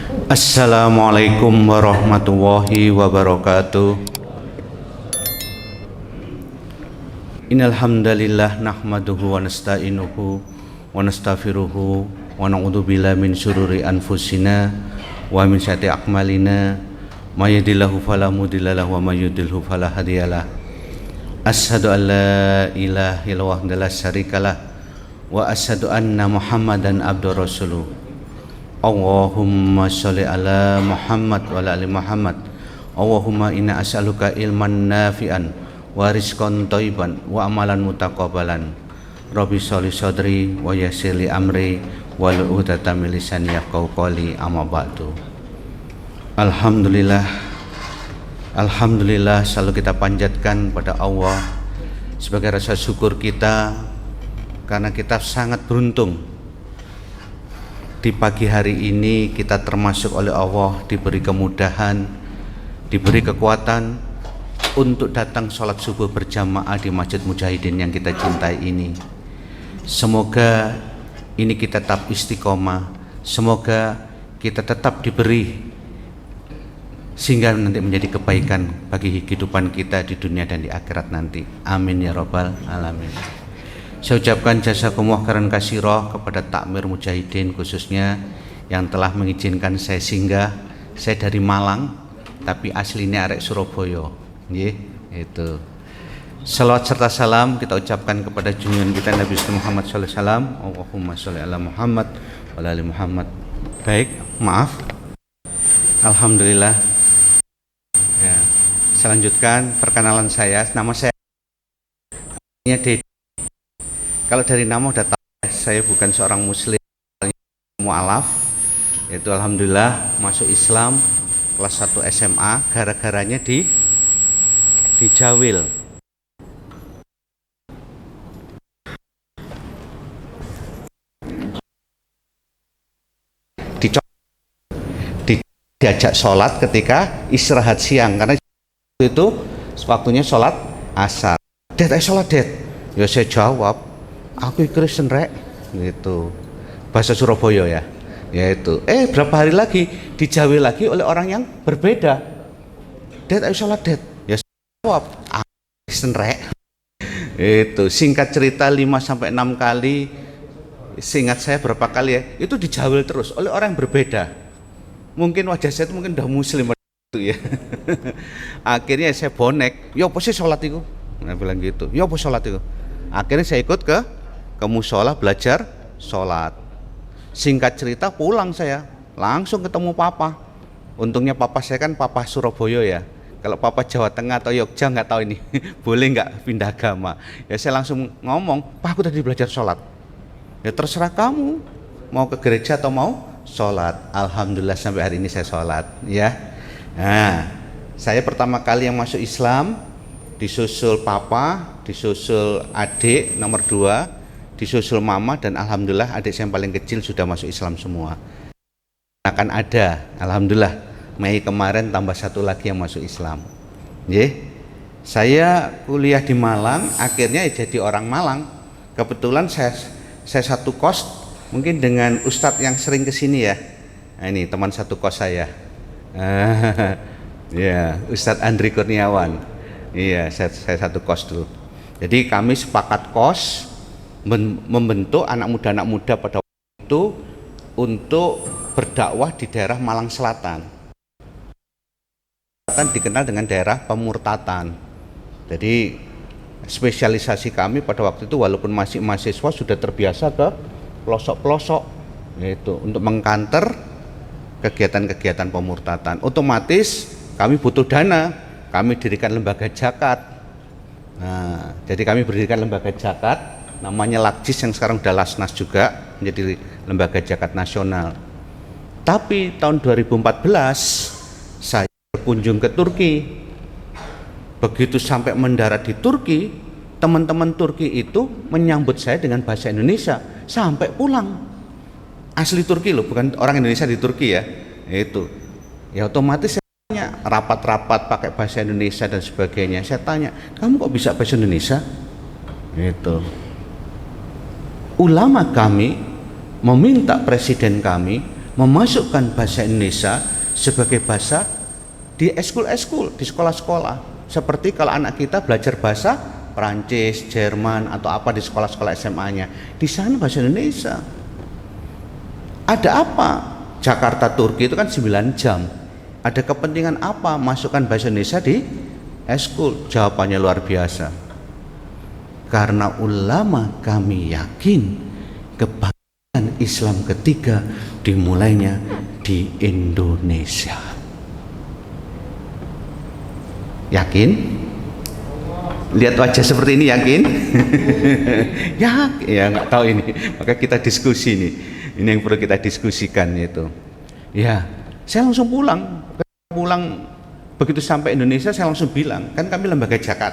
Assalamualaikum warahmatullahi wabarakatuh. Innal hamdalillah nahmaduhu wa nasta'inuhu wa nastaghfiruhu wa na'udzu billahi min syururi anfusina wa min sayyiati a'malina may yahdihillahu fala mudilla lahu wa may yudlilhu fala hadiyalah. Asyhadu an la ilaha illallah wa la syarikalah wa asyhadu anna Muhammadan abduhu rasuluh. Allahumma sholli ala Muhammad wa ala ali Muhammad. Allahumma inna as'aluka ilman nafi'an wa rizqan thayyiban wa amalan mutaqabbalan. Rabbi sholli sadri wa yassir li amri wahlul 'uqdatam min lisani yafqahu qawli, amma ba'du. Alhamdulillah selalu kita panjatkan pada Allah sebagai rasa syukur kita karena kita sangat beruntung. Di pagi hari ini kita termasuk oleh Allah diberi kemudahan, diberi kekuatan untuk datang sholat subuh berjamaah di Masjid Mujahidin yang kita cintai ini. Semoga ini kita tetap istiqomah, semoga kita tetap diberi sehingga nanti menjadi kebaikan bagi kehidupan kita di dunia dan di akhirat nanti. Amin ya rabbal alamin. Saya ucapkan jazakumullah khairan katsira kepada Takmir Mujahidin khususnya yang telah mengizinkan saya singgah. Saya dari Malang tapi aslinya arek Surabaya. Nggih, itu. Salawat serta salam kita ucapkan kepada junjungan kita Nabi Muhammad sallallahu alaihi wasallam. Allahumma sholli ala Muhammad wa ala ali Muhammad. Baik, maaf. Alhamdulillah. Ya. Saya lanjutkan perkenalan saya. Nama saya Dedi. Kalau dari nama udah tahu, saya bukan seorang muslim mu'alaf. Itu alhamdulillah masuk Islam kelas 1 SMA gara-garanya di Jawil. Diajak sholat ketika istirahat siang karena itu waktunya sholat asar. Det, ayo sholat det. Ya saya jawab, aku Kristen rek, gitu. Bahasa Surabaya ya, yaitu. Berapa hari lagi dijawil lagi oleh orang yang berbeda. Det, ayo sholat det. Ya saya jawab, aku Kristen rek. Itu singkat cerita 5-6 kali, seingat saya berapa kali ya, itu dijawil terus oleh orang yang berbeda. Mungkin wajah saya itu mungkin udah muslim itu ya. Akhirnya saya bonek, ya apa sih sholat itu? Nah, bilang gitu, ya apa sholat itu? Akhirnya saya ikut ke musola belajar sholat. Singkat cerita pulang saya langsung ketemu papa. Untungnya papa saya kan papa Surabaya ya. Kalau papa Jawa Tengah atau Yogyakarta nggak tahu ini boleh nggak pindah agama. Ya saya langsung ngomong, Pak aku tadi belajar sholat. Ya terserah kamu mau ke gereja atau mau sholat. Alhamdulillah sampai hari ini saya sholat ya. Nah, saya pertama kali yang masuk Islam, disusul papa, disusul adik nomor 2, disusul mama, dan alhamdulillah adik saya yang paling kecil sudah masuk Islam semua. Akan ada, alhamdulillah Mei kemarin tambah 1 lagi yang masuk Islam. Saya kuliah di Malang, akhirnya jadi orang Malang. Kebetulan saya satu kos mungkin dengan Ustadz yang sering kesini ya. Nah, ini teman satu kos saya. Ya, Ustadz Andri Kurniawan. Iya, saya satu kos dulu. Jadi kami sepakat kos membentuk anak muda pada waktu itu untuk berdakwah di daerah Malang Selatan. Selatan dikenal dengan daerah pemurtatan. Jadi spesialisasi kami pada waktu itu walaupun masih mahasiswa sudah terbiasa ke pelosok-pelosok, yaitu untuk mengkanter kegiatan-kegiatan pemurtatan. Otomatis kami butuh dana, kami dirikan lembaga zakat. Nah, jadi kami berdirikan lembaga zakat, namanya Lakjis yang sekarang udah Lasnas juga, menjadi lembaga zakat nasional. Tapi tahun 2014 saya berkunjung ke Turki. Begitu sampai mendarat di Turki, teman-teman Turki itu menyambut saya dengan bahasa Indonesia sampai pulang. Asli Turki loh, bukan orang Indonesia di Turki ya. Itu. Ya otomatis saya tanya, rapat-rapat pakai bahasa Indonesia dan sebagainya. Saya tanya, kamu kok bisa bahasa Indonesia? Itu. Ulama kami meminta presiden kami memasukkan bahasa Indonesia sebagai bahasa di eskul-eskul, di sekolah-sekolah. Seperti kalau anak kita belajar bahasa Perancis, Jerman atau apa di sekolah-sekolah SMA-nya, di sana bahasa Indonesia. Ada apa? Jakarta Turki itu kan 9 jam. Ada kepentingan apa masukkan bahasa Indonesia di eskul? Jawabannya luar biasa. Karena ulama kami yakin kebangkitan Islam ketiga dimulainya di Indonesia. Yakin? Lihat wajah seperti ini yakin? Ya nggak tahu ini. Maka kita diskusi nih. Ini yang perlu kita diskusikan itu. Ya, saya langsung pulang. Begitu sampai Indonesia saya langsung bilang, kan kami lembaga zakat,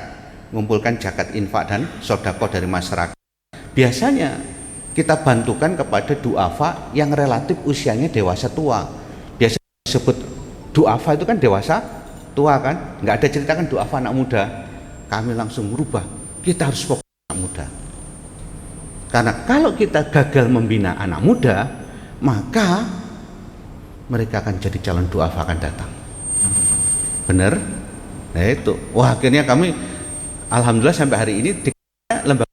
mengumpulkan zakat infak dan sodako dari masyarakat. Biasanya kita bantukan kepada duafa yang relatif usianya dewasa tua. Biasanya disebut duafa itu kan dewasa tua kan, nggak ada cerita kan duafa anak muda. Kami langsung merubah, kita harus fokus anak muda. Karena kalau kita gagal membina anak muda, maka mereka akan jadi calon duafa akan datang. Bener? Nah itu. Wah, akhirnya kami alhamdulillah sampai hari ini di lembaga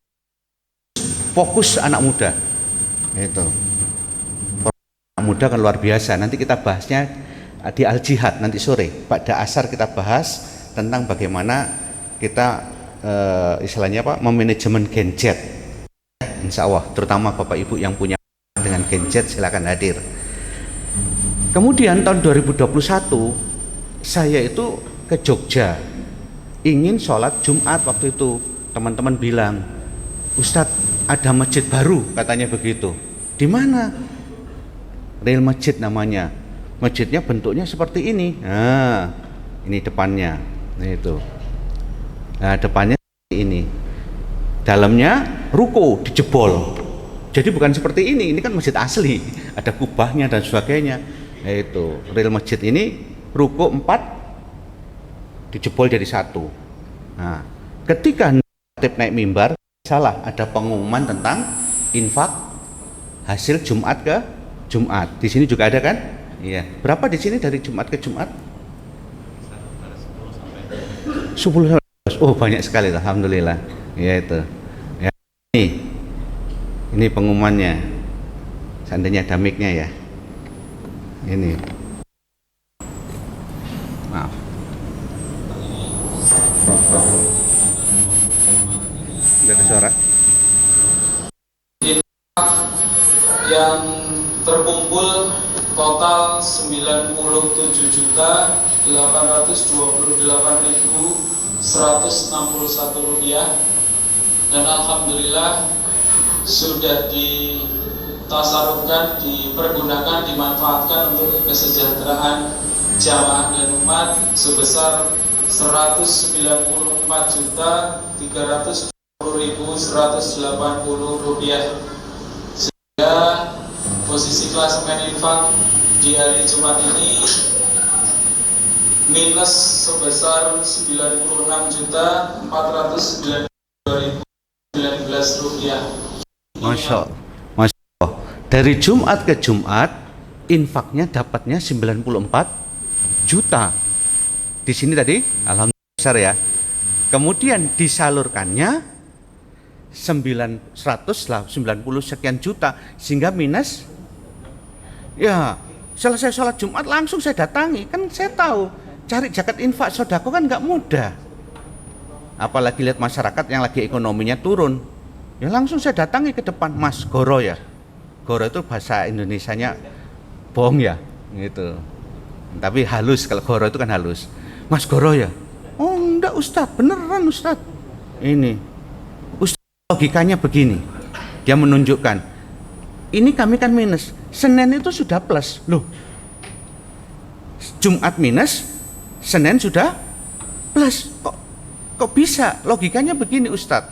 fokus anak muda. Itu. Anak muda kan luar biasa. Nanti kita bahasnya di Al Jihad nanti sore. Pada asar kita bahas tentang bagaimana kita istilahnya apa? Memanajemen genjet. Insya Allah, terutama Bapak Ibu yang punya dengan genjet silakan hadir. Kemudian tahun 2021 saya itu ke Jogja, ingin sholat Jumat. Waktu itu teman-teman bilang, Ustadz ada masjid baru katanya begitu. Di mana? Real Masjid namanya. Masjidnya bentuknya seperti ini. Nah, ini depannya. Nah itu. Nah depannya seperti ini. Dalamnya ruko dijebol. Jadi bukan seperti ini kan masjid asli, ada kubahnya dan sebagainya. Nah itu real masjid ini ruko 4 dijebol jadi 1. Nah, ketika naik mimbar salah ada pengumuman tentang infak hasil Jumat ke Jumat. Di sini juga ada kan? Iya. Berapa di sini dari Jumat ke Jumat? 10. Oh banyak sekali, alhamdulillah. Ya itu. Ya, ini pengumumannya. Seandainya ada mic-nya ya. Ini. Maaf. Tidak ada suara. Yang terkumpul total 97.828.161 rupiah, dan alhamdulillah sudah ditasarufkan, dipergunakan, dimanfaatkan untuk kesejahteraan jamaah dan umat sebesar 194.320.180 rupiah. Sehingga posisi klasemen infak di hari Jumat ini minus sebesar 96.492.019 rupiah. Masya Allah. Dari Jumat ke Jumat infaknya dapatnya 94 juta. Di sini tadi alhamdulillah besar ya. Kemudian disalurkannya 190 sekian juta, sehingga minus. Ya selesai sholat Jumat langsung saya datangi, kan saya tahu cari zakat infak sodako kan nggak mudah, apalagi lihat masyarakat yang lagi ekonominya turun. Ya langsung saya datangi ke depan, Mas Goro ya. Goro itu bahasa Indonesianya bohong ya gitu, tapi halus. Kalau Goro itu kan halus. Mas Goro ya. Oh enggak Ustadz, beneran Ustadz. Ini Ustadz logikanya begini, dia menunjukkan ini kami kan minus, Senin itu sudah plus loh. Jumat minus, Senin sudah plus. Kok bisa? Logikanya begini Ustadz.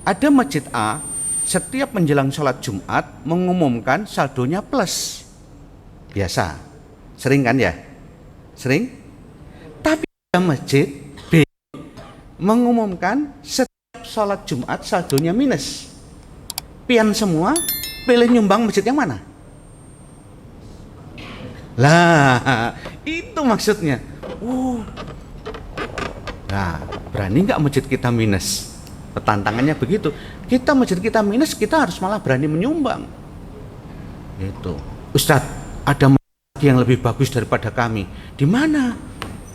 Ada masjid A setiap menjelang sholat Jumat mengumumkan saldonya plus. Biasa, sering kan ya? Sering. Tapi ada masjid B mengumumkan setiap sholat Jumat saldonya minus. Pian semua pilih nyumbang masjid yang mana? Lah, itu maksudnya. Nah, berani nggak masjid kita minus? Tantangannya begitu. Kita masjid kita minus, kita harus malah berani menyumbang. Itu. Ustadz, ada masjid yang lebih bagus daripada kami. Di mana?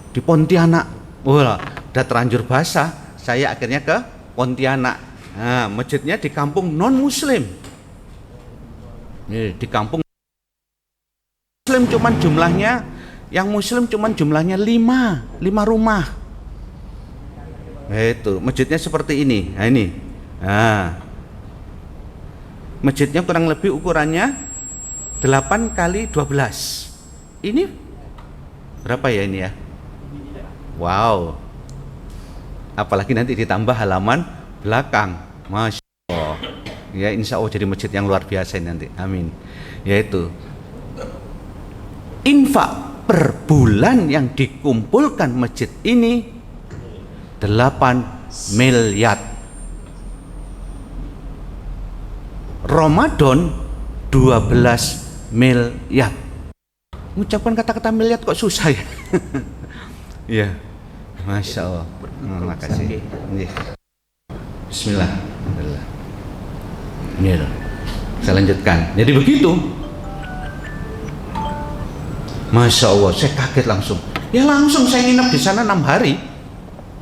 Di Pontianak. Wah, udah terlanjur basah. Saya akhirnya ke Pontianak. Nah, masjidnya di kampung non Muslim. Di kampung Muslim cuman jumlahnya, yang Muslim cuman jumlahnya 5 rumah. Itu masjidnya seperti ini. Nah, ini. Nah, masjidnya kurang lebih ukurannya 8 kali 12. Ini berapa ya ini ya? Wow. Apalagi nanti ditambah halaman belakang. Masya Allah. Ya, insya Allah jadi masjid yang luar biasa nanti. Amin. Yaitu infak per bulan yang dikumpulkan masjid ini 8 miliar. Ramadan 12 miliar. Mengucapkan kata-kata miliar kok susah ya? Iya. Masya Allah. Terima kasih. Bismillah. Alhamdulillah. Saya lanjutkan. Jadi begitu. Masya Allah, saya kaget langsung. Ya langsung saya nginep di sana 6 hari.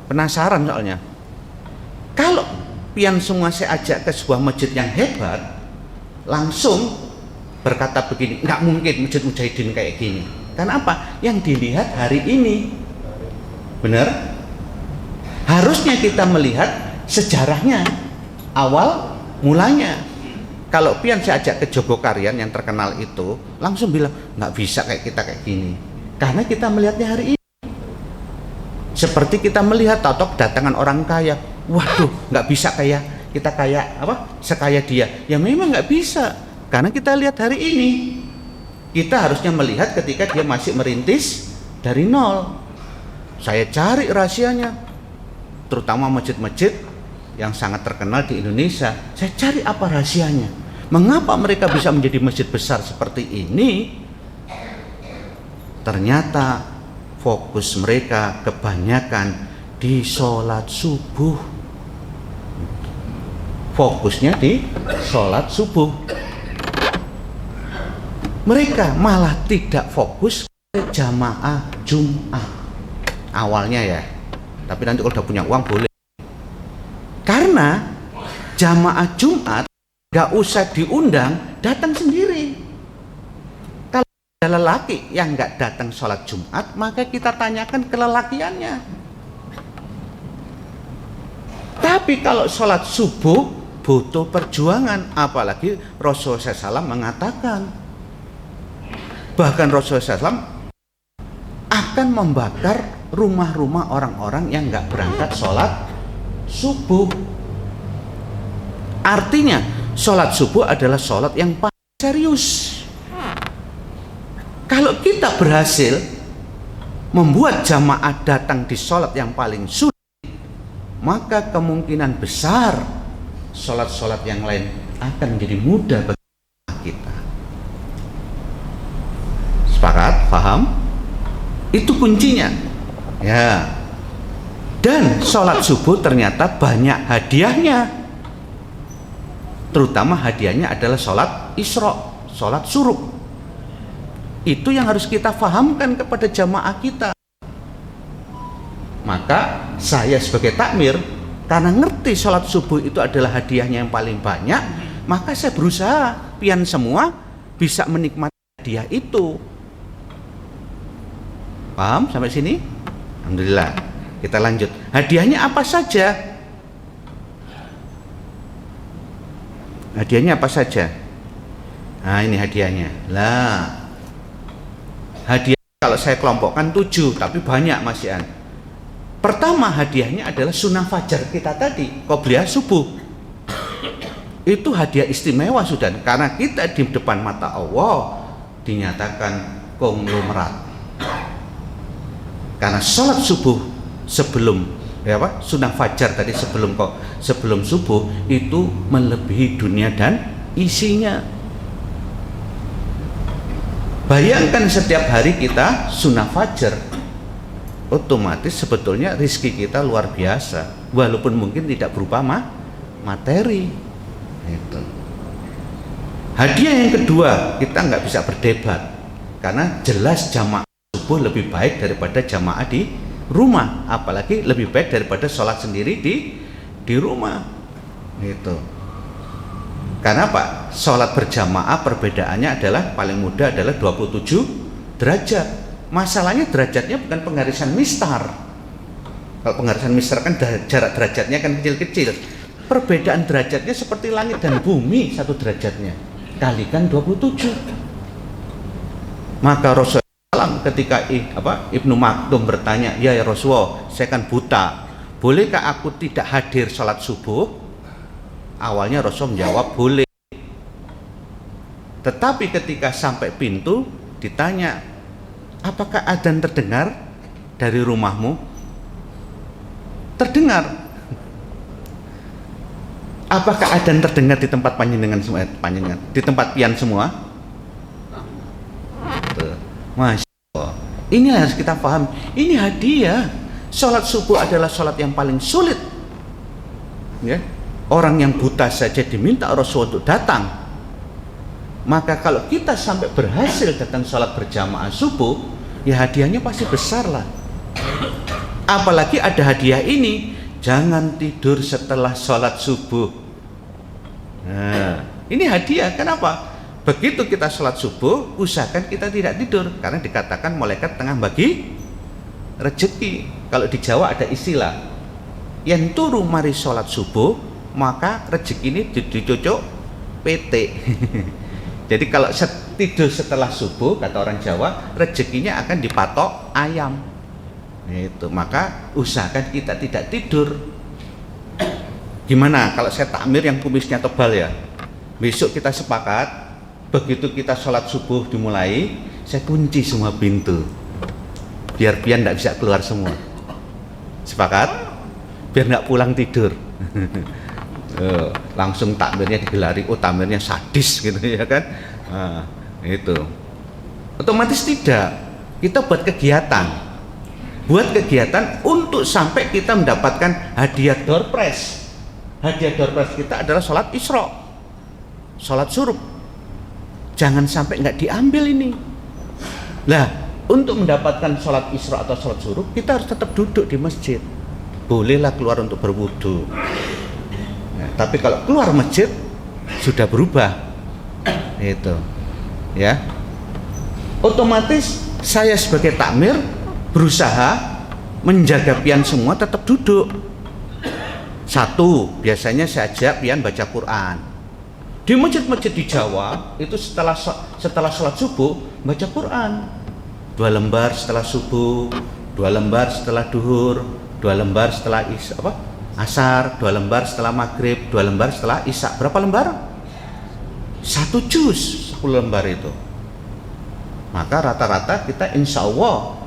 Penasaran soalnya. Kalau pian semua saya ajak ke sebuah masjid yang hebat, langsung berkata begini, nggak mungkin masjid Mujahidin kayak gini. Karena apa? Yang dilihat hari ini. Benar? Harusnya kita melihat sejarahnya, awal mulanya. Kalau pian saya ajak ke Jogokarian yang terkenal itu, langsung bilang nggak bisa kayak kita kayak gini. Karena kita melihatnya hari ini. Seperti kita melihat totok datangan orang kaya, waduh nggak bisa kayak kita kayak apa sekaya dia. Ya memang nggak bisa, karena kita lihat hari ini. Kita harusnya melihat ketika dia masih merintis dari nol. Saya cari rahasianya, terutama masjid-masjid yang sangat terkenal di Indonesia. Saya cari apa rahasianya, mengapa mereka bisa menjadi masjid besar seperti ini. Ternyata fokus mereka kebanyakan di sholat subuh. Fokusnya di sholat subuh. Mereka malah tidak fokus ke jamaah Jumat. Awalnya ya, tapi nanti kalau udah punya uang boleh. Karena jamaah Jumat gak usah diundang, datang sendiri. Kalau ada lelaki yang gak datang sholat Jumat, maka kita tanyakan kelelakiannya. Tapi kalau sholat subuh butuh perjuangan, apalagi Rasulullah SAW mengatakan, bahkan Rasulullah SAW akan membakar rumah-rumah orang-orang yang nggak berangkat sholat subuh. Artinya sholat subuh adalah sholat yang paling serius. Kalau kita berhasil membuat jamaah datang di sholat yang paling sulit, maka kemungkinan besar sholat-sholat yang lain akan menjadi mudah bagi kita. Sepakat? Paham? Itu kuncinya. Ya. Dan sholat subuh ternyata banyak hadiahnya. Terutama hadiahnya adalah sholat Isra, sholat suruk. Itu yang harus kita fahamkan kepada jamaah kita. Maka saya sebagai takmir, karena ngerti sholat subuh itu adalah hadiahnya yang paling banyak, maka saya berusaha pian semua bisa menikmati hadiah itu. Paham sampai sini? Alhamdulillah. Kita lanjut. Hadiahnya apa saja? Hadiahnya apa saja? Nah, ini hadiahnya. Lah, hadiah kalau saya kelompokkan 7, tapi banyak Mas Ian. Pertama hadiahnya adalah sunnah fajar kita tadi, qobliyah subuh. Itu hadiah istimewa sudah, karena kita di depan mata Allah dinyatakan konglomerat. Karena sholat subuh sebelum sunnah fajar tadi sebelum subuh itu melebihi dunia dan isinya. Bayangkan setiap hari kita sunnah fajar, otomatis sebetulnya rizki kita luar biasa, walaupun mungkin tidak berupa materi. Itu. Hadiah yang kedua, kita nggak bisa berdebat karena jelas jamaah subuh lebih baik daripada jamaah di rumah, apalagi lebih baik daripada sholat sendiri di rumah. Itu. Karena apa? Sholat berjamaah perbedaannya adalah paling mudah adalah 27 derajat. Masalahnya derajatnya bukan penggarisan mistar. Kalau penggarisan mistar kan jarak derajatnya kan kecil-kecil. Perbedaan derajatnya seperti langit dan bumi, satu derajatnya kalikan 27. Maka Rasulullah ketika Ibnu Maktum bertanya, ya Rasulullah, saya kan buta, bolehkah aku tidak hadir sholat subuh? Awalnya Rasul menjawab boleh, tetapi ketika sampai pintu ditanya, apakah adzan terdengar dari rumahmu? Terdengar. Apakah adzan terdengar di tempat panjenengan semua? Di tempat pian semua? Masya Allah. Ini harus kita paham. Ini hadiah. Sholat subuh adalah sholat yang paling sulit. Ya. Orang yang buta saja diminta Rasul untuk datang. Maka kalau kita sampai berhasil datang sholat berjamaah subuh, ya hadiahnya pasti besar lah. Apalagi ada hadiah ini, jangan tidur setelah sholat subuh. Nah, ini hadiah. Kenapa? Begitu kita sholat subuh, usahakan kita tidak tidur, karena dikatakan malaikat tengah bagi rezeki. Kalau di Jawa ada istilah, yang turu mari sholat subuh, maka rezeki ini dicocok PT. Jadi kalau tidur setelah subuh, kata orang Jawa, rezekinya akan dipatok ayam. Itu, maka usahakan kita tidak tidur. Gimana kalau saya takmir yang kumisnya tebal ya? Besok kita sepakat, begitu kita sholat subuh dimulai, saya kunci semua pintu, biar pian tidak bisa keluar semua. Sepakat? Biar nggak pulang tidur. Langsung takmirnya digelari, oh takmirnya sadis gitu ya kan. Nah, itu otomatis tidak, kita buat kegiatan untuk sampai kita mendapatkan hadiah door prize. Hadiah door prize kita adalah sholat Isra, sholat suruk. Jangan sampai nggak diambil ini. Nah, untuk mendapatkan sholat Isra atau sholat suruk, kita harus tetap duduk di masjid. Bolehlah keluar untuk berwudu. Tapi kalau keluar masjid sudah berubah, itu, ya. Otomatis saya sebagai takmir berusaha menjaga pian semua tetap duduk. Satu, biasanya saya ajak pian baca Quran. Di masjid-masjid di Jawa itu setelah sholat subuh baca Quran. 2 lembar setelah subuh, 2 lembar setelah duhur, 2 lembar setelah asar, 2 lembar setelah maghrib, 2 lembar setelah isya. Berapa lembar? 1 juz, 10 lembar itu. Maka rata-rata kita insya Allah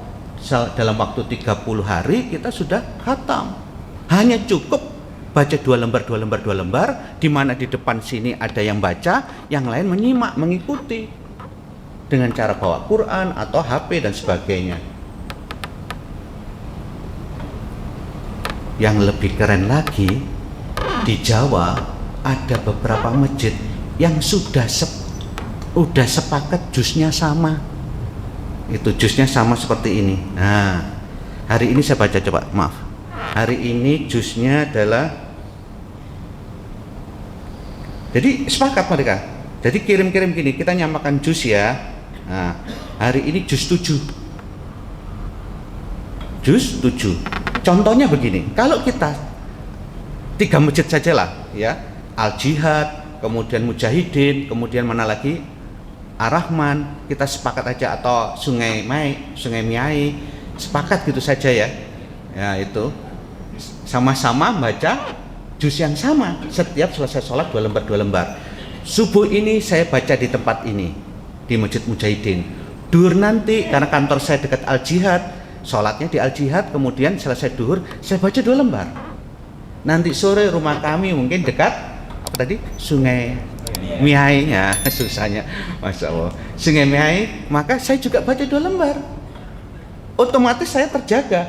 dalam waktu 30 hari kita sudah khatam. Hanya cukup baca 2 lembar, 2 lembar, 2 lembar, di mana di depan sini ada yang baca, yang lain menyimak, mengikuti dengan cara bawa Quran atau HP dan sebagainya. Yang lebih keren lagi, di Jawa ada beberapa masjid yang sudah sepakat juznya sama. Itu juznya sama seperti ini. Nah, hari ini saya baca, coba, maaf. Hari ini juznya adalah, jadi sepakat mereka. Jadi kirim-kirim gini, kita nyamakan juz ya. Nah, hari ini juz 7. Juz 7. Contohnya begini, kalau kita 3 masjid sajalah ya, Al-Jihad, kemudian Mujahidin, kemudian mana lagi, Ar-Rahman, kita sepakat aja, atau Sungai Miai, sepakat gitu saja ya. Ya itu, sama-sama baca juz yang sama, setiap selesai sholat 2 lembar 2 lembar. Subuh ini saya baca di tempat ini, di Masjid Mujahidin. Duhur nanti, karena kantor saya dekat Al-Jihad, sholatnya di Al-Jihad, kemudian selesai duhur saya baca 2 lembar. Nanti sore rumah kami mungkin dekat Sungai Mihai ya susahnya, masya Allah. Sehingga mihai, maka saya juga baca 2 lembar. Otomatis saya terjaga.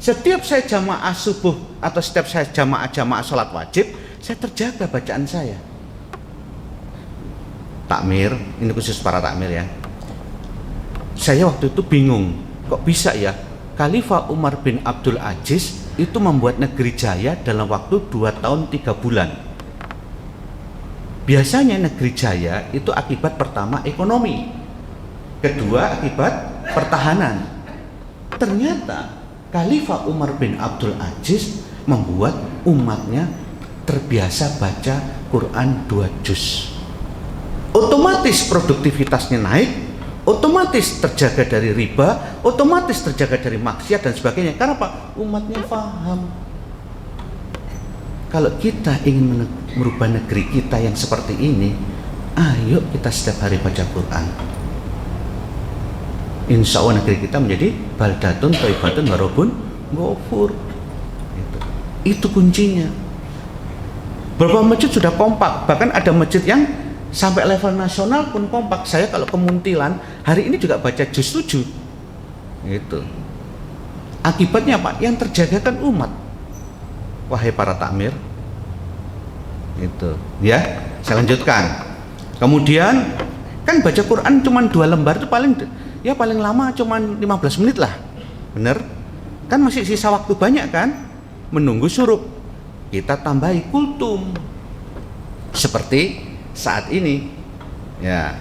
Setiap saya jamaah subuh atau setiap saya jamaah sholat wajib, saya terjaga bacaan saya. Takmir, ini khusus para takmir ya. Saya waktu itu bingung, kok bisa ya Khalifah Umar bin Abdul Aziz itu membuat negeri jaya dalam waktu 2 tahun 3 bulan. Biasanya negeri jaya itu akibat pertama ekonomi, kedua akibat pertahanan. Ternyata Khalifah Umar bin Abdul Aziz membuat umatnya terbiasa baca Quran 2 juz. Otomatis produktivitasnya naik, otomatis terjaga dari riba, otomatis terjaga dari maksiat dan sebagainya. Karena apa? Umatnya paham. Kalau kita ingin merubah negeri kita yang seperti ini, ayo kita setiap hari baca Quran. Insya Allah negeri kita menjadi baldatun thayyibatun wa rabbun ghafur. Itu kuncinya. Beberapa masjid sudah kompak, bahkan ada masjid yang sampai level nasional pun kompak. Saya kalau ke Muntilan hari ini juga baca juz 7. Gitu. Akibatnya apa? Yang terjaga kan umat. Wahai para takmir. Itu. Ya, saya lanjutkan. Kemudian kan baca Quran cuma 2 lembar itu paling lama cuma 15 menit lah. Bener? Kan masih sisa waktu banyak kan? Menunggu suruk. Kita tambahi kultum. Seperti saat ini. Ya.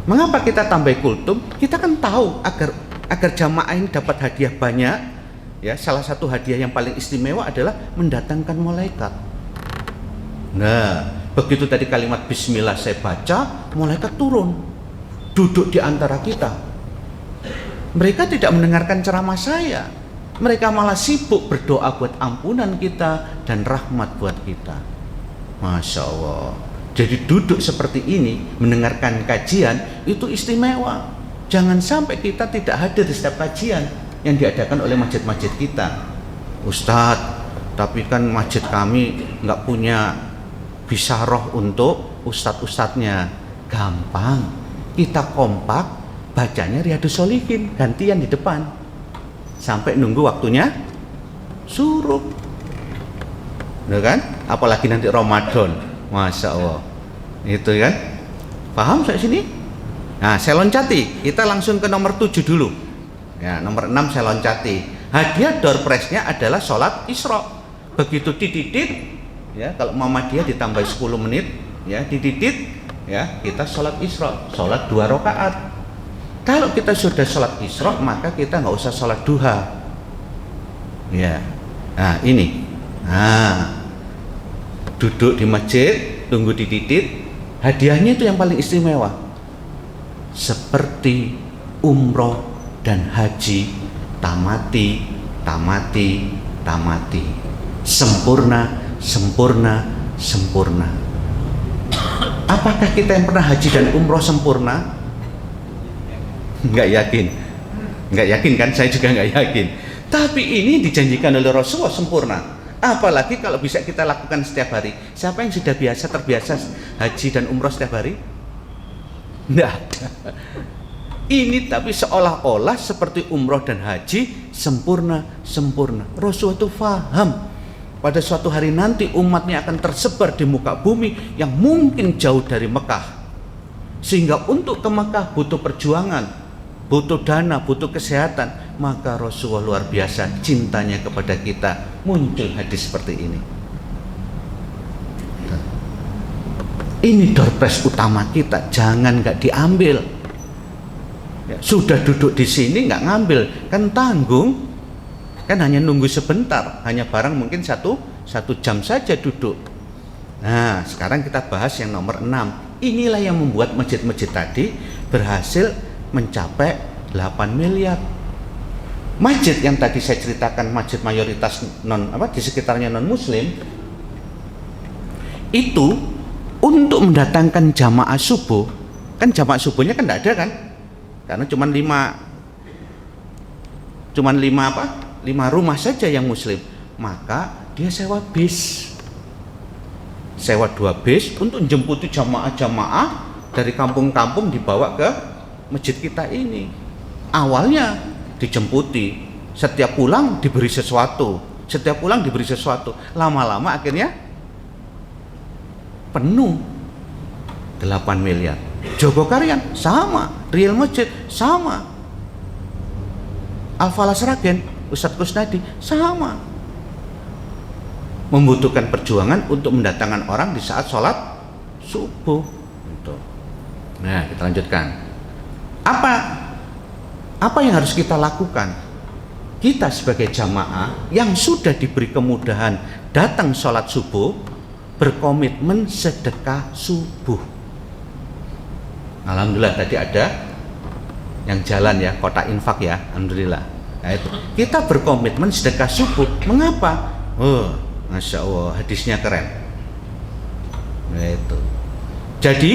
Mengapa kita tambahi kultum? Kita kan tahu agar jamaah ini dapat hadiah banyak. Ya, salah satu hadiah yang paling istimewa adalah mendatangkan malaikat. Nah, begitu tadi kalimat bismillah saya baca, malaikat turun. Duduk di antara kita. Mereka tidak mendengarkan ceramah saya. Mereka malah sibuk berdoa buat ampunan kita dan rahmat buat kita. Masya Allah. Jadi duduk seperti ini, mendengarkan kajian, itu istimewa. Jangan sampai kita tidak hadir di setiap kajian yang diadakan oleh masjid-masjid kita. Ustadz, tapi kan masjid kami nggak punya bisaroh untuk ustadz-ustadznya. Gampang. Kita kompak, bacanya Riyadhus Shalihin, gantian di depan sampai nunggu waktunya suruk. Udah kan? Apalagi nanti Ramadan, masya Allah. Itu kan? Paham saya sini? Nah, saya loncati. Kita langsung ke nomor 7 dulu. Ya, nomor 6 saya loncati. Hadiah door prize-nya adalah sholat Isra. Begitu dititit, ya kalau Muhammadiyah ditambah 10 menit, ya dititit, ya kita sholat Isra, sholat 2 rakaat. Kalau kita sudah sholat Isra, maka kita nggak usah sholat duha. Ya, nah ini, duduk di masjid, tunggu dititit, hadiahnya itu yang paling istimewa. Seperti umroh dan haji, tamati, sempurna, sempurna. Apakah kita yang pernah haji dan umroh sempurna? Nggak yakin kan? Saya juga nggak yakin. Tapi ini dijanjikan oleh Rasulullah sempurna. Apalagi kalau bisa kita lakukan setiap hari. Siapa yang sudah terbiasa haji dan umroh setiap hari? Nggak ada. Ini tapi seolah-olah seperti umroh dan haji sempurna. Rasulullah itu paham pada suatu hari nanti umatnya akan tersebar di muka bumi yang mungkin jauh dari Mekah, sehingga untuk ke Mekah butuh perjuangan, butuh dana, butuh kesehatan. Maka Rasulullah luar biasa cintanya kepada kita, muncul hadis seperti ini. Ini door prize utama kita, jangan nggak diambil. Ya, sudah duduk di sini nggak ngambil, kan tanggung, kan hanya nunggu sebentar, hanya barang mungkin satu jam saja duduk. Nah, sekarang kita bahas yang nomor 6. Inilah yang membuat masjid-masjid tadi berhasil mencapai 8 miliar. Masjid yang tadi saya ceritakan, masjid mayoritas di sekitarnya non muslim, itu untuk mendatangkan jamaah subuh, kan jamaah subuhnya kan tidak ada kan? Karena cuma 5 rumah saja yang muslim, maka dia sewa bis sewa 2 bis untuk menjemput jamaah-jamaah dari kampung-kampung dibawa ke masjid kita ini. Awalnya dijemputi, setiap pulang diberi sesuatu, lama-lama akhirnya penuh 8 miliar. Jogokarian sama, Real Masjid sama, Al-Falah Sragen Ustadz Kusnadi sama, membutuhkan perjuangan untuk mendatangkan orang di saat sholat subuh. Nah, kita lanjutkan. Apa yang harus kita lakukan? Kita sebagai jamaah yang sudah diberi kemudahan datang sholat subuh, berkomitmen sedekah subuh. Alhamdulillah tadi ada yang jalan ya, kotak infak ya, alhamdulillah. Nah, itu kita berkomitmen sedekah subuh. Mengapa? Masya Allah, hadisnya keren. Nah, itu. Jadi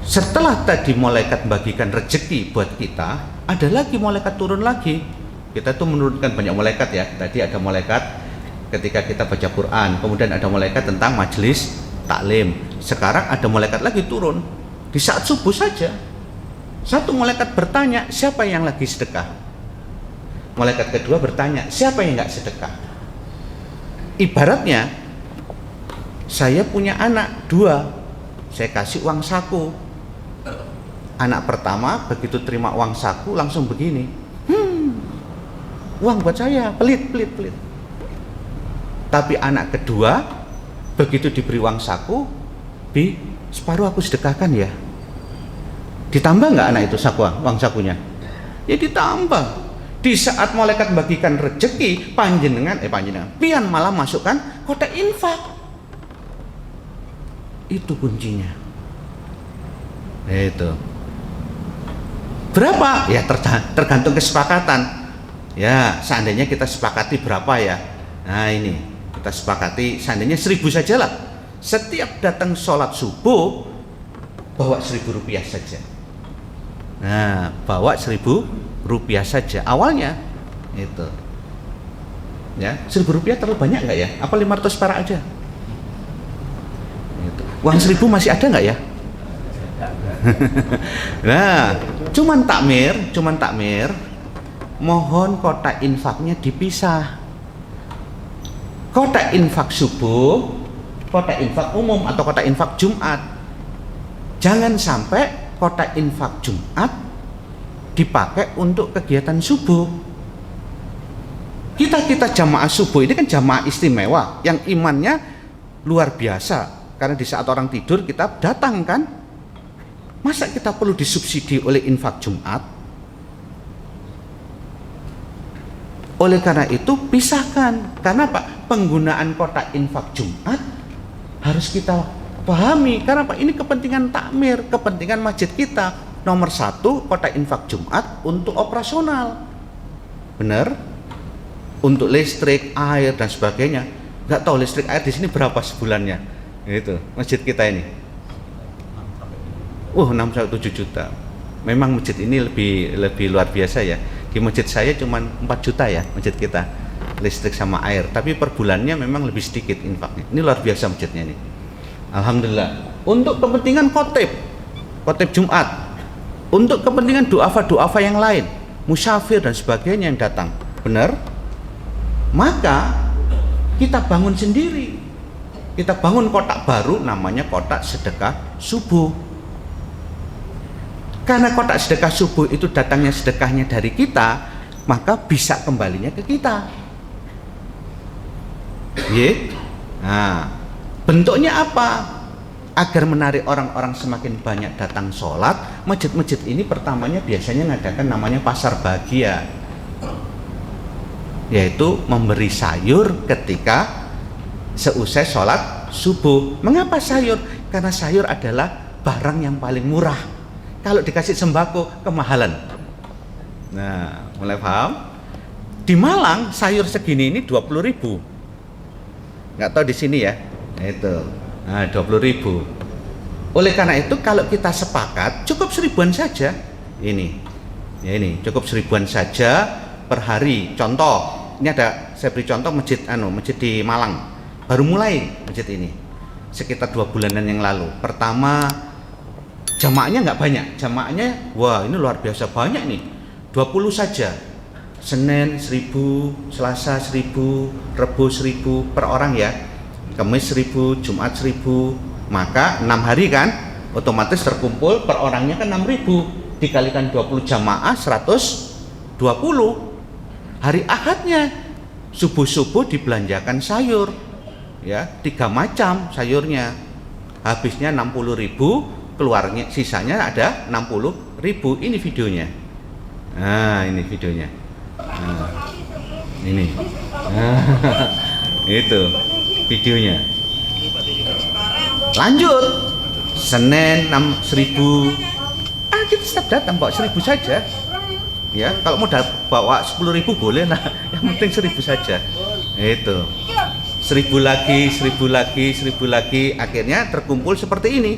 setelah tadi malaikat bagikan rezeki buat kita, ada lagi malaikat turun lagi. Kita tuh menurunkan banyak malaikat ya. Tadi ada malaikat ketika kita baca Quran, kemudian ada malaikat tentang majelis taklim. Sekarang ada malaikat lagi turun di saat subuh saja. Satu malaikat bertanya, siapa yang lagi sedekah? Malaikat kedua bertanya, siapa yang nggak sedekah? Ibaratnya saya punya anak 2, saya kasih uang saku. Anak pertama begitu terima uang saku langsung begini, uang buat saya, pelit. Tapi anak kedua begitu diberi uang saku, separuh aku sedekahkan ya. Ditambah nggak anak itu uang sakunya? Ya ditambah. Di saat malaikat bagikan rezeki, panjenengan pian malah masukkan kotak infak. Itu kuncinya. Itu. Berapa? Ya tergantung kesepakatan. Ya, seandainya kita sepakati berapa ya? Nah ini, kita sepakati seandainya 1.000 sajalah. Setiap datang sholat subuh, bawa 1.000 rupiah saja. Nah, bawa 1.000 rupiah saja awalnya. Itu. Ya, 1.000 rupiah terlalu banyak nggak ya? Apa 500 perak aja? Itu. Uang 1.000 masih ada nggak ya? Nah, cuman takmir, mohon kotak infaknya dipisah. Kotak infak subuh, kotak infak umum atau kotak infak Jumat. Jangan sampai kotak infak Jumat dipakai untuk kegiatan subuh. Kita jamaah subuh ini kan jamaah istimewa yang imannya luar biasa, karena di saat orang tidur kita datang kan. Masa kita perlu disubsidi oleh infak Jumat? Oleh karena itu pisahkan. Karena Pak, penggunaan kotak infak Jumat harus kita pahami. Karena Pak, ini kepentingan takmir, kepentingan masjid kita. Nomor 1, kotak infak Jumat untuk operasional. Benar? Untuk listrik, air dan sebagainya. Nggak tahu listrik air di sini berapa sebulannya? Itu masjid kita ini. 6-7 juta. Memang masjid ini lebih luar biasa ya. Di masjid saya cuma 4 juta ya masjid kita, listrik sama air. Tapi per bulannya memang lebih sedikit infaknya. Ini luar biasa masjidnya ini. Alhamdulillah. Untuk kepentingan khotib Jumat, untuk kepentingan duafa yang lain, musyafir dan sebagainya yang datang, benar? Maka kita bangun sendiri. Kita bangun kotak baru namanya kotak sedekah subuh. Karena kotak sedekah subuh itu datangnya sedekahnya dari kita, maka bisa kembalinya ke kita. Nah, bentuknya apa? Agar menarik orang-orang semakin banyak datang sholat, masjid-masjid ini pertamanya biasanya ngadakan namanya pasar bahagia, yaitu memberi sayur ketika seusai sholat subuh. Mengapa sayur? Karena sayur adalah barang yang paling murah. Kalau dikasih sembako kemahalan. Nah, mulai paham? Di Malang sayur segini ini 20.000. Nggak tahu di sini ya. Itu. Nah, 20.000. Oleh karena itu kalau kita sepakat cukup 1.000-an saja. Ini. Ya ini, cukup 1.000-an saja per hari. Contoh, ini ada saya beri contoh masjid di Malang. Baru mulai masjid ini. sekitar 2 bulanan yang lalu. Pertama, jamaahnya nggak banyak, jamaahnya wah ini luar biasa banyak nih, 20 saja. Senin 1000, Selasa 1000, Rebo 1000 per orang ya, Kamis 1000, Jumat 1000, maka 6 hari kan otomatis terkumpul per orangnya kan 6.000, dikalikan 20 jamaah 120. Hari Ahadnya subuh-subuh dibelanjakan sayur ya, 3 macam sayurnya, habisnya 60.000, keluarnya sisanya ada 60.000. Ini videonya. Nah, ini videonya. Nah, ini. Itu videonya. Lanjut. Senin 6.000. Kita tetap datang bawa 1.000 saja. Ya, kalau mau bawa 10.000 boleh lah. Yang penting 1.000 saja. Itu. 1.000 lagi, 1.000 lagi, 1.000 lagi, akhirnya terkumpul seperti ini.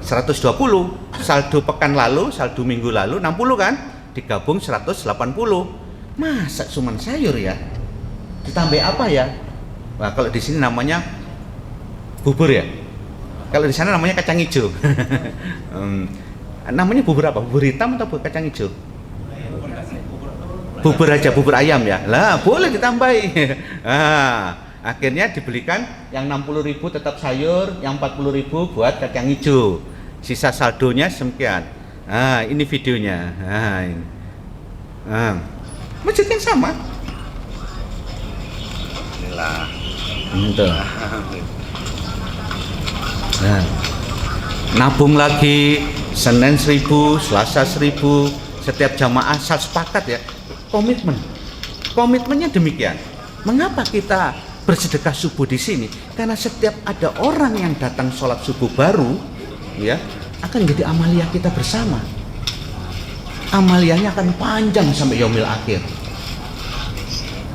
120. Saldo pekan lalu, saldo minggu lalu 60 kan? Digabung 180. Masa cuman sayur ya? Ditambah apa ya? Nah, kalau di sini namanya bubur ya. Kalau di sana namanya kacang hijau. Namanya bubur apa? Bubur hitam atau bubur kacang hijau? Bubur aja, bubur ayam ya. Lah, boleh ditambahi. Nah, akhirnya dibelikan yang 60.000 tetap sayur, yang 40.000 buat kacang hijau. Sisa saldonya sekian. Nah, ini videonya. Nah, ini. Nah, masjid yang sama. Inilah. Itu. Nah, nabung lagi Senin 1.000, Selasa 1.000, setiap jamaah asal sepakat ya. Komitmennya demikian. Mengapa kita bersedekah subuh di sini? Karena setiap ada orang yang datang sholat subuh baru, ya, akan jadi amaliyah kita bersama. Amaliyahnya akan panjang sampai yaumil akhir.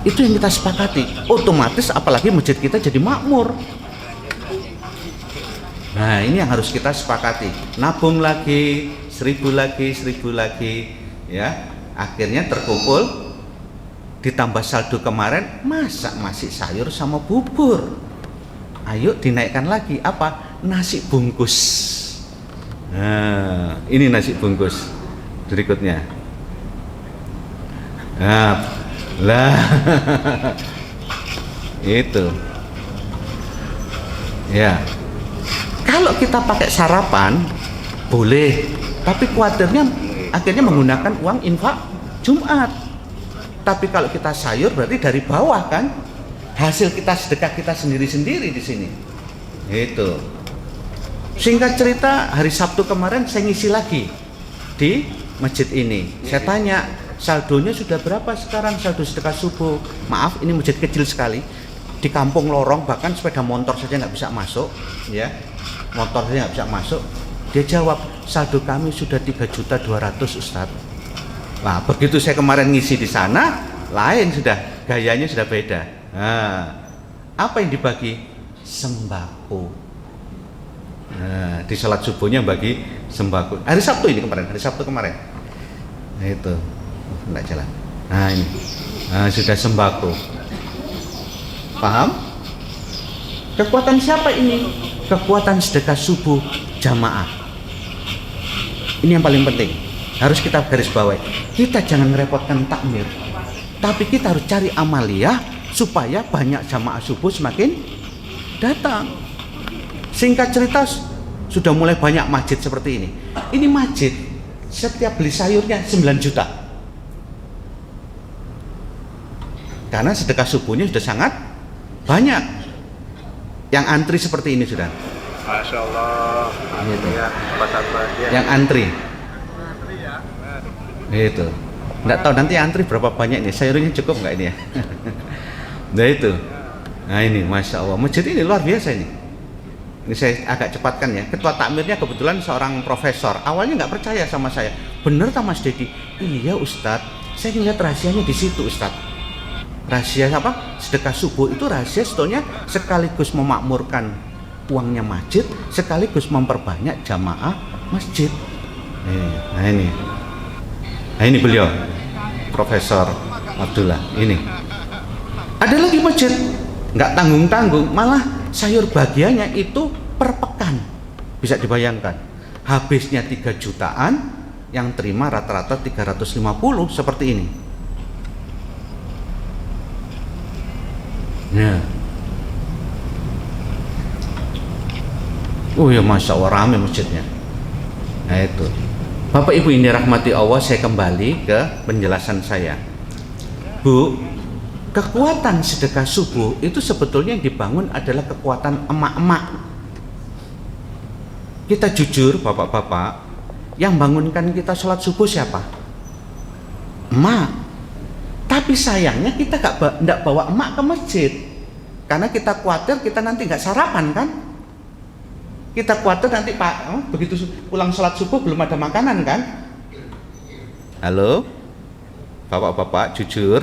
Itu yang kita sepakati. Otomatis apalagi masjid kita jadi makmur. Nah, ini yang harus kita sepakati. Nabung lagi, 1.000 lagi, 1.000 lagi, ya. Akhirnya terkumpul, ditambah saldo kemarin, masa masih sayur sama bubur. Ayo dinaikkan lagi apa? Nasi bungkus. Nah, ini nasi bungkus berikutnya. Nah, lah itu. Ya. Kalau kita pakai sarapan boleh, tapi khawatirnya akhirnya menggunakan uang infak Jumat. Tapi kalau kita sayur berarti dari bawah kan, hasil kita sedekah kita sendiri-sendiri di sini. Itu. Singkat cerita, hari Sabtu kemarin saya ngisi lagi di masjid ini. Saya tanya, saldonya sudah berapa sekarang saldo sedekah subuh? Maaf, ini masjid kecil sekali. Di kampung lorong, bahkan sepeda motor saja nggak bisa masuk, ya. Motor saja nggak bisa masuk. Dia jawab, saldo kami sudah 3.200.000 Ustaz. Nah, begitu saya kemarin ngisi di sana, lain sudah, gayanya sudah beda. Nah, apa yang dibagi? Sembako. Nah, di sholat subuhnya bagi sembako. Hari Sabtu ini kemarin, hari Sabtu kemarin. Nah, itu, enggak jalan. Nah, ini, nah, sudah sembako. Paham? Kekuatan siapa ini? Kekuatan sedekah subuh jamaah. Ini yang paling penting. Harus kita garis bawahi. Kita jangan merepotkan takmir, tapi kita harus cari amaliyah supaya banyak jamaah subuh semakin datang. Singkat cerita, sudah mulai banyak masjid seperti ini. Ini masjid, setiap beli sayurnya 9 juta. Karena sedekah subuhnya sudah sangat banyak. Yang antri seperti ini sudah. Masya Allah. Gitu. Ya, Yang antri. Itu. Nggak tahu nanti antri berapa banyak nih. Sayurnya cukup nggak ini ya? Nah itu. Nah ini, Masya Allah. Masjid ini luar biasa ini. Ini saya agak cepatkan ya. Ketua takmirnya kebetulan seorang profesor. Awalnya nggak percaya sama saya. Bener tak Mas Dedi? Iya Ustadz. Saya ngeliat rahasianya di situ Ustadz. Rahasia apa? Sedekah subuh itu rahasia sebetulnya sekaligus memakmurkan uangnya masjid, sekaligus memperbanyak jamaah masjid. Nah ini. Nah ini beliau, Profesor Abdullah. Ini. Ada lagi masjid, nggak tanggung-tanggung, malah sayur bagiannya itu per pekan. Bisa dibayangkan. Habisnya 3 jutaan, yang terima rata-rata 350 seperti ini. Nah. Oh ya, Masya Allah, ramai masjidnya. Nah itu. Bapak Ibu ini rahmati Allah, saya kembali ke penjelasan saya. Bu, kekuatan sedekah subuh itu sebetulnya yang dibangun adalah kekuatan emak-emak. Kita jujur bapak-bapak, yang bangunkan kita sholat subuh siapa? Emak. Tapi sayangnya kita tidak bawa emak ke masjid, karena kita khawatir kita nanti nggak sarapan kan? Kita khawatir nanti begitu pulang sholat subuh belum ada makanan kan? Halo, bapak-bapak jujur,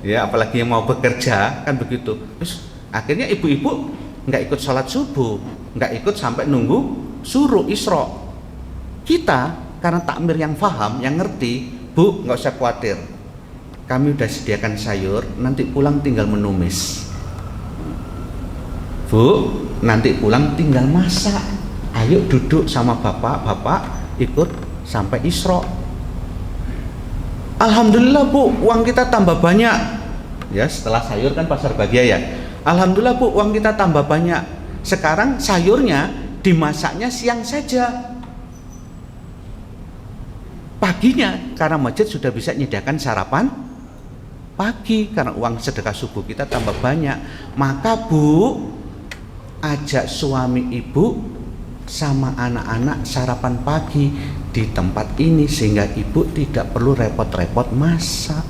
ya apalagi yang mau bekerja kan begitu. Terus akhirnya ibu-ibu nggak ikut sholat subuh, nggak ikut sampai nunggu suruh Isra. Kita karena takmir yang paham, yang ngerti, Bu nggak usah khawatir, kami udah sediakan sayur, nanti pulang tinggal menumis. Bu, nanti pulang tinggal masak. Ayo duduk sama bapak ikut sampai Isra. Alhamdulillah Bu, uang kita tambah banyak. Ya setelah sayur kan pasar bagia ya. Alhamdulillah Bu, uang kita tambah banyak. Sekarang sayurnya dimasaknya siang saja. Paginya karena masjid sudah bisa menyediakan sarapan pagi, karena uang sedekah subuh kita tambah banyak. Maka Bu, ajak suami ibu sama anak-anak sarapan pagi di tempat ini sehingga ibu tidak perlu repot-repot masak.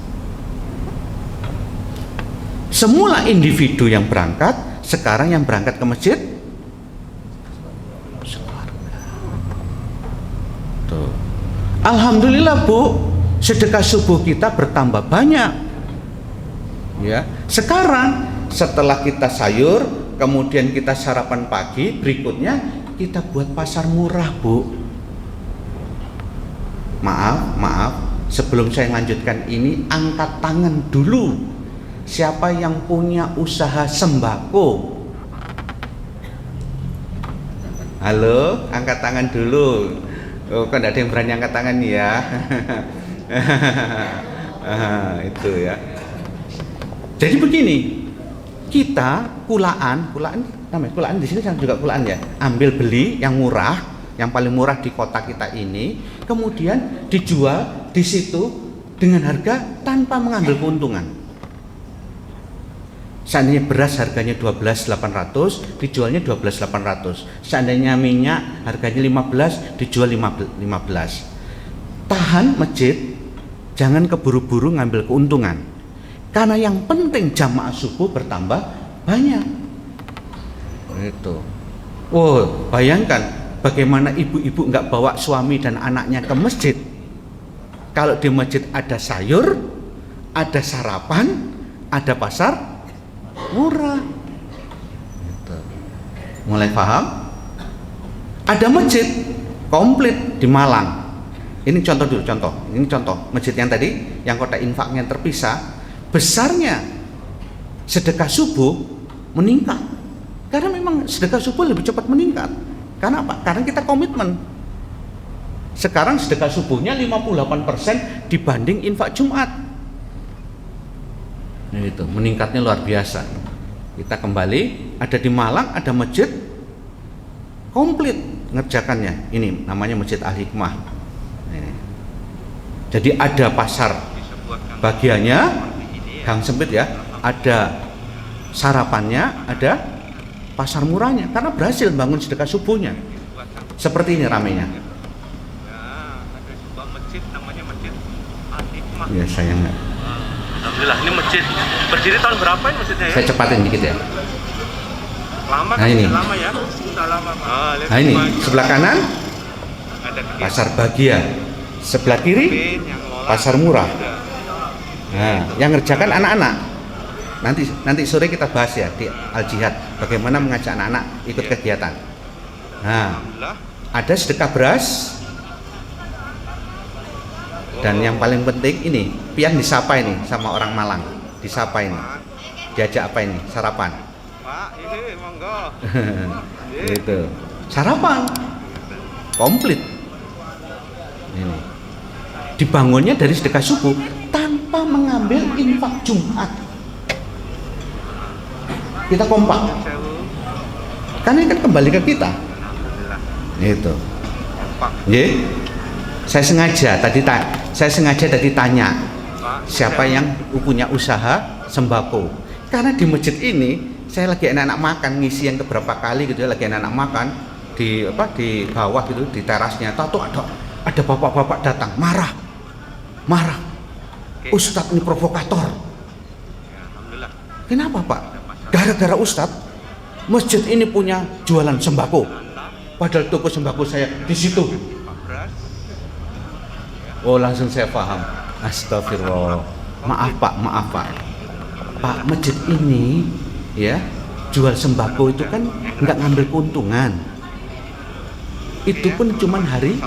Semula individu yang berangkat, sekarang yang berangkat ke masjid sekeluarga. Tuh. Alhamdulillah Bu, sedekah subuh kita bertambah banyak. Ya, sekarang setelah kita sayur, kemudian kita sarapan pagi, berikutnya kita buat pasar murah Bu. Maaf, sebelum saya lanjutkan ini, angkat tangan dulu. Siapa yang punya usaha sembako? Halo, angkat tangan dulu. Oh, kan ada yang berani angkat tangan ya. Itu ya. Jadi begini, kita kulaan namanya kulaan di sini juga kulaan ya. Ambil beli yang murah, yang paling murah di kota kita ini, kemudian dijual di situ dengan harga tanpa mengambil keuntungan. Seandainya beras harganya 12.800, dijualnya 12.800. Seandainya minyak harganya 15, dijual 15. Tahan masjid, jangan keburu-buru ngambil keuntungan. Karena yang penting jamaah subuh bertambah banyak. Itu. Oh, bayangkan bagaimana ibu-ibu nggak bawa suami dan anaknya ke masjid. Kalau di masjid ada sayur, ada sarapan, ada pasar murah. Gitu. Mulai paham? Ada masjid komplit di Malang. Ini contoh dulu, contoh. Ini contoh masjid yang tadi, yang kotak infaknya terpisah. Besarnya sedekah subuh meningkat. Karena memang sedekah subuh lebih cepat meningkat. Karena apa? Karena kita komitmen. Sekarang sedekah subuhnya 58% dibanding infak Jumat. Nah, itu meningkatnya luar biasa. Kita kembali, ada di Malang, ada masjid komplit ngerjakannya. Ini namanya Masjid Al-Hikmah. Ini. Jadi ada pasar bagiannya, gang sempit ya, ada sarapannya, ada pasar murahnya, karena berhasil bangun sedekah subuhnya. Seperti ini ramenya. Ada sebuah masjid namanya Masjid Al-Hikmah. Ya saya enggak. Alhamdulillah, ini masjid berdiri tahun berapa ini masjidnya ya? Saya cepatin dikit ya. Lama Nah, ini. lama ya? Sudah lama. Lihat Nah ini rumahnya. sebelah kanan Ada pasar bagia, sebelah kiri yang ngelola. pasar murah. Nah, yang ngerjakan anak-anak. Nanti sore kita bahas ya di Al Jihad bagaimana mengajak anak-anak ikut kegiatan. Nah, Alhamdulillah. ada sedekah beras. Dan yang paling penting ini, pian disapa ini sama orang Malang. Disapa ini. Diajak apa ini? Sarapan. Pak, ini monggo. Itu sarapan komplit. Ini dibangunnya dari sedekah subuh tanpa mengambil infak Jumat. Kita kompak. Karena ini kan kembali ke kita. Itu. Nggih. Saya sengaja tadi tanya siapa yang punya usaha sembako. Karena di masjid ini saya lagi enak-enak makan, ngisi yang keberapa kali gitu ya, lagi enak-enak makan di bawah gitu di terasnya. Tahu ada bapak-bapak datang marah. Ustadz ini provokator. Alhamdulillah. Kenapa Pak? Gara-gara Ustadz masjid ini punya jualan sembako. Padahal toko sembako saya di situ. Oh, langsung saya paham. Astagfirullah. Maaf Pak. Pak, masjid ini ya jual sembako itu kan nggak ngambil keuntungan. Itu pun cuman hari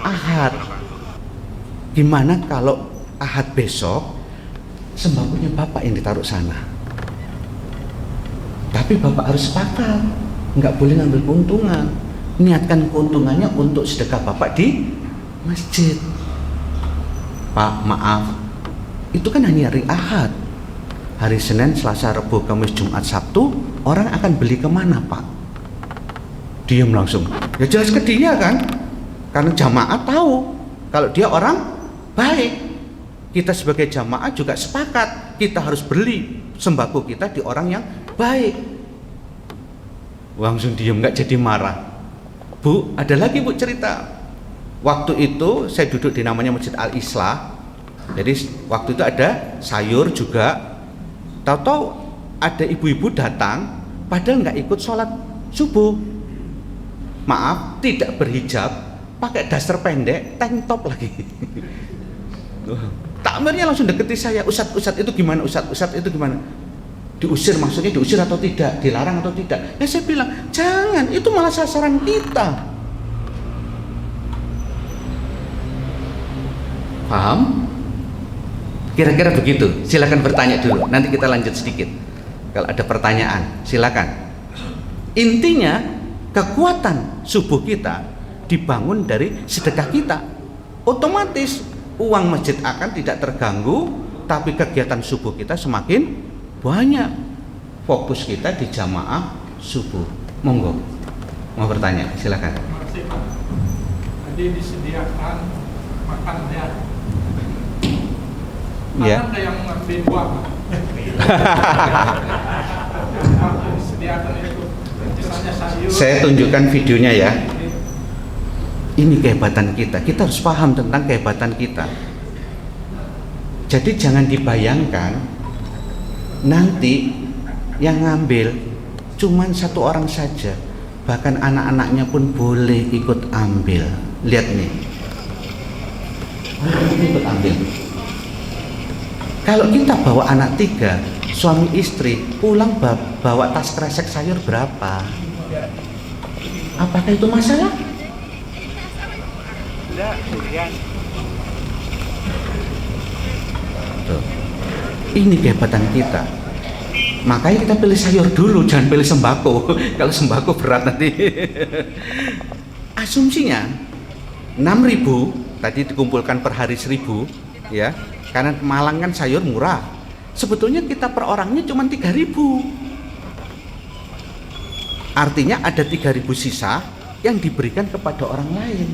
Ahad. Gimana kalau Ahad besok sembakonya Bapak yang ditaruh sana? Tapi Bapak harus sepakat, nggak boleh ngambil keuntungan. Niatkan keuntungannya untuk sedekah Bapak di masjid. Pak, maaf, itu kan hanya hari Ahad. Hari Senin, Selasa, Rabu, Kamis, Jumat, Sabtu, orang akan beli kemana Pak? Diam langsung. Ya jelas ke dia kan, karena jamaah tahu kalau dia orang baik. Kita sebagai jamaah juga sepakat, kita harus beli sembako kita di orang yang baik. Langsung diam, nggak jadi marah. Bu, ada lagi Bu cerita. Waktu itu saya duduk di namanya Masjid Al-Islah. Jadi waktu itu ada sayur juga. Tahu-tahu ada ibu-ibu datang, padahal nggak ikut sholat subuh. Maaf, tidak berhijab, pakai daster pendek, tank top lagi. Takmirnya langsung deketi saya, Ustadz itu gimana? Ustadz itu gimana? Diusir, maksudnya diusir atau tidak? Dilarang atau tidak? Ya saya bilang, jangan, itu malah sasaran kita. Paham? Kira-kira begitu. Silakan bertanya dulu. Nanti kita lanjut sedikit. Kalau ada pertanyaan, silakan. Intinya, kekuatan subuh kita dibangun dari sedekah kita. Otomatis uang masjid akan tidak terganggu, tapi kegiatan subuh kita semakin banyak. Fokus kita di jamaah subuh. Monggo. Mau bertanya? Silakan. Masih Pak. Tadi disediakan makannya. Ya. Ada yang ngambil buah. Disediakan itu. Misalnya sayur. Saya tunjukkan videonya ya. Ini kehebatan kita. Kita harus paham tentang kehebatan kita. Jadi jangan dibayangkan nanti yang ngambil cuman satu orang saja. Bahkan anak-anaknya pun boleh ikut ambil. Lihat nih. Ikut ambil. Kalau kita bawa anak 3, suami istri, pulang bawa tas kresek sayur berapa? Apakah itu masalah? Tuh. Ini kehebatan kita. Makanya kita pilih sayur dulu, jangan pilih sembako. Kalau sembako berat nanti. Asumsinya 6.000 tadi dikumpulkan per hari 1.000 ya. Karena Malang kan sayur murah. Sebetulnya kita per orangnya cuma 3.000. Artinya ada 3.000 sisa yang diberikan kepada orang lain.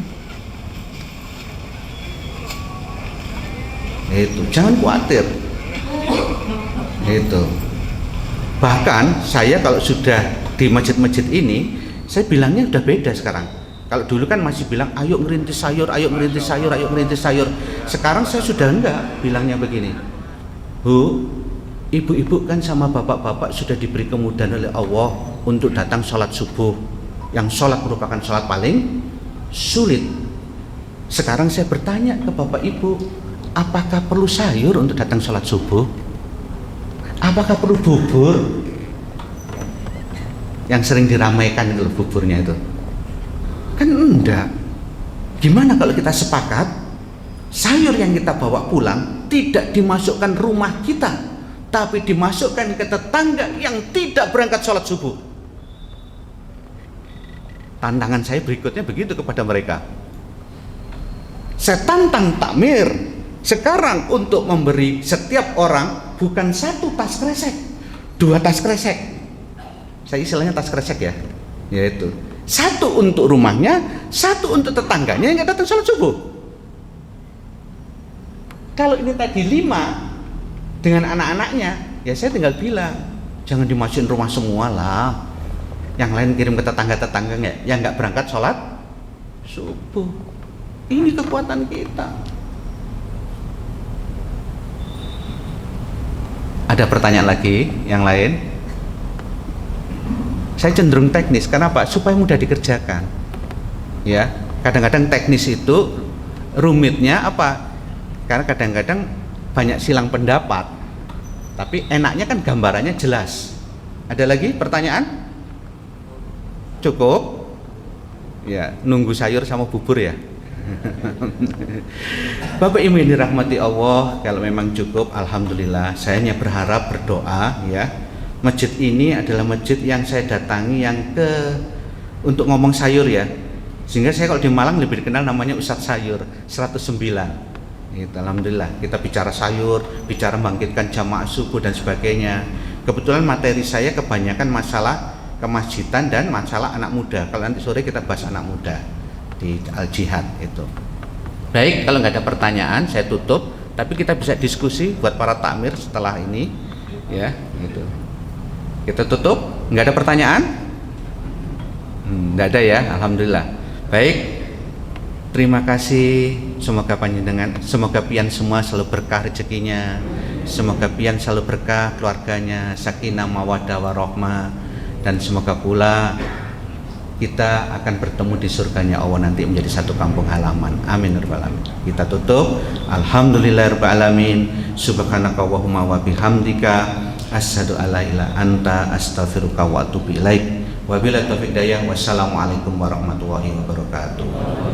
Itu, jangan khawatir. Itu. Bahkan saya kalau sudah di masjid-masjid ini, saya bilangnya udah beda sekarang. Kalau dulu kan masih bilang ayo ngerintis sayur, ayo ngerintis sayur, ayo ngerintis sayur. Sekarang saya sudah enggak bilangnya begini. Bu, ibu-ibu kan sama bapak-bapak sudah diberi kemudahan oleh Allah untuk datang sholat subuh. Yang sholat merupakan sholat paling sulit. Sekarang saya bertanya ke bapak ibu, apakah perlu sayur untuk datang sholat subuh? Apakah perlu bubur? Yang sering diramaikan itu buburnya itu. Kan enggak. Gimana kalau kita sepakat sayur yang kita bawa pulang tidak dimasukkan rumah kita, tapi dimasukkan ke tetangga yang tidak berangkat sholat subuh. Tantangan saya berikutnya begitu kepada mereka. Saya tantang takmir sekarang untuk memberi setiap orang bukan 1 tas kresek, 2 tas kresek. Saya istilahnya tas kresek ya, yaitu 1 untuk rumahnya, 1 untuk tetangganya yang nggak datang sholat subuh. Kalau ini tadi 5 dengan anak-anaknya, ya saya tinggal bilang, jangan dimasukin rumah semua lah. Yang lain kirim ke tetangga-tetangganya yang nggak berangkat sholat subuh. Ini kekuatan kita. Ada pertanyaan lagi yang lain? Saya cenderung teknis, kenapa? Supaya mudah dikerjakan. Ya, kadang-kadang teknis itu rumitnya apa? Karena kadang-kadang banyak silang pendapat. Tapi enaknya kan gambarannya jelas. Ada lagi pertanyaan? Cukup? Ya, nunggu sayur sama bubur ya. Bapak Ibu yang dirahmati Allah, kalau memang cukup, alhamdulillah. Saya hanya berharap, berdoa ya. Masjid ini adalah masjid yang saya datangi untuk ngomong sayur ya. Sehingga saya kalau di Malang lebih dikenal namanya Ustadz Sayur 109. Gitu, alhamdulillah kita bicara sayur, bicara membangkitkan jamaah subuh dan sebagainya. Kebetulan materi saya kebanyakan masalah kemasjidan dan masalah anak muda. Kalau nanti sore kita bahas anak muda di Al-Jihad itu. Baik, kalau nggak ada pertanyaan saya tutup, tapi kita bisa diskusi buat para takmir setelah ini ya gitu. Kita tutup, nggak ada pertanyaan? Nggak ada ya, alhamdulillah. Baik, terima kasih. Semoga panjenengan, semoga pian semua selalu berkah rezekinya, semoga pian selalu berkah keluarganya, sakinah mawaddah warahmah, dan semoga pula kita akan bertemu di surganya Allah nanti menjadi satu kampung halaman. Amin ya rabbal alamin. Kita tutup. Alhamdulillahirabbil alamin. Subhanakallahumma wa bihamdika asyhadu alla ilaha anta astaghfiruka wa atubu ilaik. Wabillahi taufiq hidayah. Wassalamualaikum warahmatullahi wabarakatuh.